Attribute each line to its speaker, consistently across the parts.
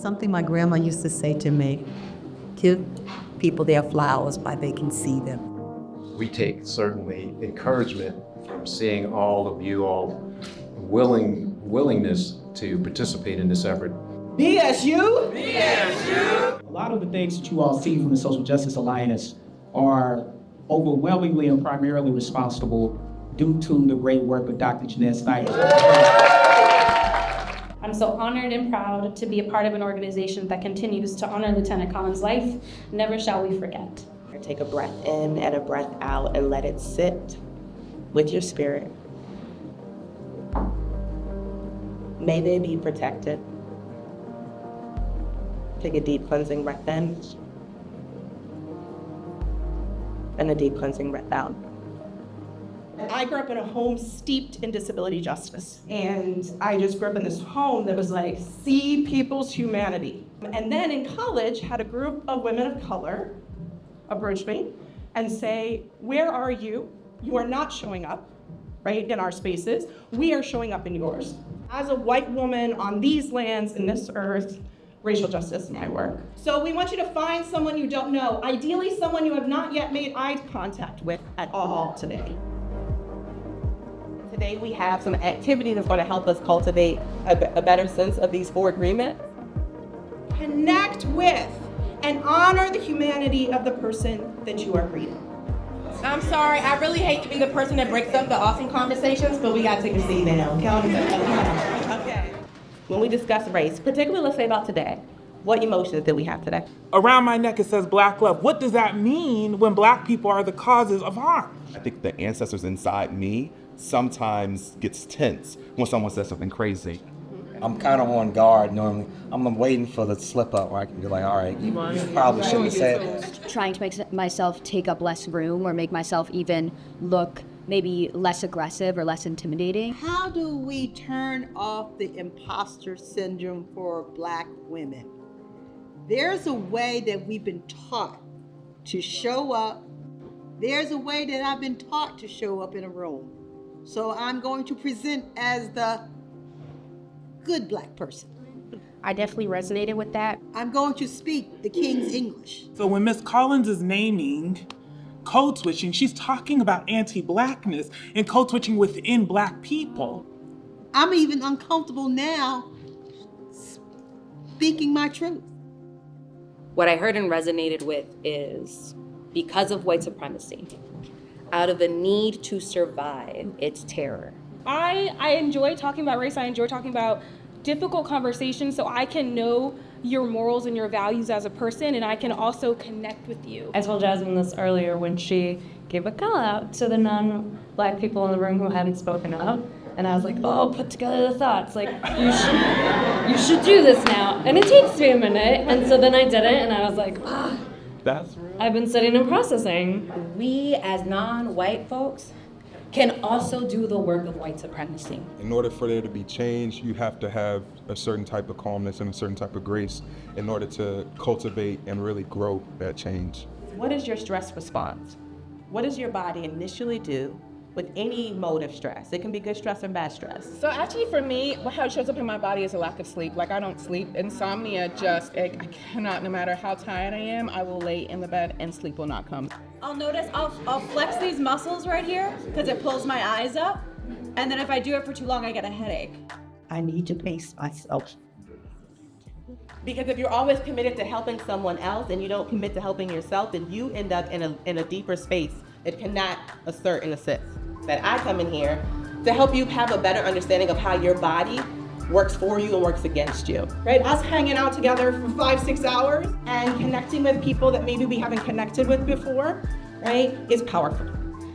Speaker 1: Something my grandma used to say to me, give people their flowers while they can see them.
Speaker 2: We take certainly encouragement from seeing all of you all willingness to participate in this effort.
Speaker 3: BSU! BSU! A lot of the things that you all see from the Social Justice Alliance are overwhelmingly and primarily responsible due to the great work of Dr. Jeanette Snyder.
Speaker 4: I'm so honored and proud to be a part of an organization that continues to honor Lieutenant Collins' life. Never shall we forget.
Speaker 5: Take a breath in and a breath out and let it sit with your spirit. May they be protected. Take a deep cleansing breath in and a deep cleansing breath out.
Speaker 6: I grew up in a home steeped in disability justice. And I just grew up in this home that was like, see people's humanity. And then in college, had a group of women of color approach me and say, where are you? You are not showing up, right, in our spaces. We are showing up in yours. As a white woman on these lands, in this earth, racial justice is my work. So we want you to find someone you don't know, ideally someone you have not yet made eye contact with at all today.
Speaker 5: Today we have some activity that's going to help us cultivate a better sense of these four agreements.
Speaker 6: Connect with and honor the humanity of the person that you are greeting.
Speaker 7: I'm sorry, I really hate to be the person that breaks up the awesome conversations, but we gotta take a seat now.
Speaker 5: Okay. When we discuss race, particularly let's say about today, what emotions did we have today?
Speaker 8: Around my neck it says Black love. What does that mean when Black people are the causes of harm?
Speaker 9: I think the ancestors inside me sometimes gets tense when someone says something crazy.
Speaker 10: I'm kind of on guard normally. I'm waiting for the slip up where I can be like, all right, you probably shouldn't have said that.
Speaker 11: Trying to make myself take up less room or make myself even look maybe less aggressive or less intimidating.
Speaker 12: How do we turn off the imposter syndrome for Black women? There's a way that we've been taught to show up. There's a way that I've been taught to show up in a room. So I'm going to present as the good Black person.
Speaker 4: I definitely resonated with that.
Speaker 12: I'm going to speak the King's English.
Speaker 8: So when Ms. Collins is naming code switching, she's talking about anti-Blackness and code switching within Black people.
Speaker 12: I'm even uncomfortable now speaking my truth.
Speaker 13: What I heard and resonated with is because of white supremacy, out of the need to survive, it's terror.
Speaker 4: I enjoy talking about race. I enjoy talking about difficult conversations so I can know your morals and your values as a person, and I can also connect with you.
Speaker 14: I told Jasmine this earlier when she gave a call out to the non-Black people in the room who hadn't spoken up. And I was like, oh, put together the thoughts. Like, you should do this now. And it takes me a minute. And so then I did it, and I was like,
Speaker 9: That's real.
Speaker 14: I've been sitting and processing.
Speaker 13: We as non-white folks can also do the work of white supremacy.
Speaker 15: In order for there to be change, you have to have a certain type of calmness and a certain type of grace in order to cultivate and really grow that change.
Speaker 5: What is your stress response? What does your body initially do with any mode of stress? It can be good stress and bad stress.
Speaker 7: So actually for me, how it shows up in my body is a lack of sleep. Like I don't sleep. Insomnia I cannot, no matter how tired I am, I will lay in the bed and sleep will not come.
Speaker 16: I'll notice, I'll flex these muscles right here because it pulls my eyes up. And then if I do it for too long, I get a headache.
Speaker 12: I need to pace myself.
Speaker 5: Because if you're always committed to helping someone else and you don't commit to helping yourself, then you end up in a deeper space. It cannot assert and assist. That I come in here to help you have a better understanding of how your body works for you and works against you.
Speaker 6: Right, us hanging out together for 5-6 hours and connecting with people that maybe we haven't connected with before, right, is powerful.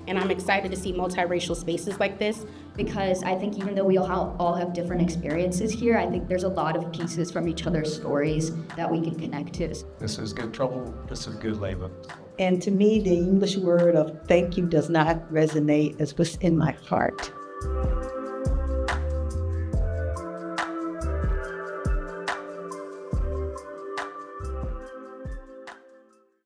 Speaker 4: And I'm excited to see multiracial spaces like this.
Speaker 11: Because I think even though we all have different experiences here, I think there's a lot of pieces from each other's stories that we can connect to.
Speaker 2: This is good trouble. This is good labor.
Speaker 12: And to me, the English word of thank you does not resonate as what's in my heart.